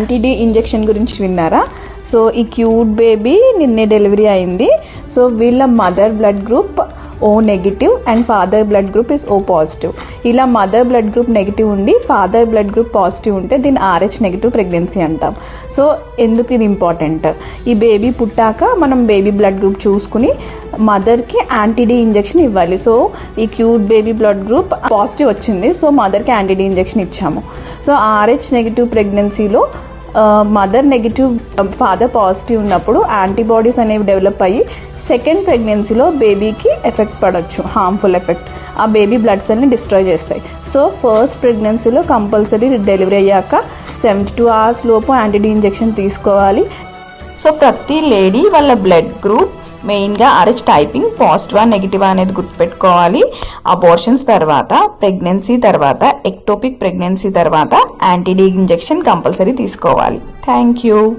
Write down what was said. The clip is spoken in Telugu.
యాంటీ-డి ఇంజెక్షన్ గురించి విన్నారా? సో ఈ క్యూట్ బేబీ నిన్నే డెలివరీ అయింది. సో వీళ్ళ mother blood group O negative and father blood group is O positive. ఇలా మదర్ బ్లడ్ గ్రూప్ నెగిటివ్ ఉండి ఫాదర్ బ్లడ్ గ్రూప్ పాజిటివ్ ఉంటే దీన్ని RH నెగిటివ్ ప్రెగ్నెన్సీ అంటాం. సో ఎందుకు ఇది ఇంపార్టెంట్? ఈ బేబీ పుట్టాక మనం బేబీ బ్లడ్ గ్రూప్ చూసుకుని మదర్కి యాంటీ-డి ఇంజెక్షన్ ఇవ్వాలి. సో ఈ cute baby blood group positive వచ్చింది, సో మదర్కి యాంటీ-డి ఇంజెక్షన్ ఇచ్చాము. సో RH నెగిటివ్ ప్రెగ్నెన్సీలో మదర్ నెగిటివ్ ఫాదర్ పాజిటివ్ ఉన్నప్పుడు యాంటీబాడీస్ అనేవి డెవలప్ అయ్యి సెకండ్ ప్రెగ్నెన్సీలో బేబీకి ఎఫెక్ట్ పడవచ్చు, హార్మ్ఫుల్ ఎఫెక్ట్. ఆ బేబీ బ్లడ్ సెల్ని డిస్ట్రాయ్ చేస్తాయి. సో ఫస్ట్ ప్రెగ్నెన్సీలో కంపల్సరీ డెలివరీ అయ్యాక 72 hours లోపు యాంటీ-డి ఇంజెక్షన్ తీసుకోవాలి. సో ప్రతి లేడీ వాళ్ళ బ్లడ్ గ్రూప్ మెయిన్గా RH టైపింగ్ పాజిటివా నెగిటివా అనేది గుర్తుపెట్టుకోవాలి. అబార్షన్స్ తర్వాత, ప్రెగ్నెన్సీ తర్వాత, ఎక్టోపిక్ ప్రెగ్నెన్సీ తర్వాత యాంటీ-డి ఇంజెక్షన్ కంపల్సరీ తీసుకోవాలి. Thank you.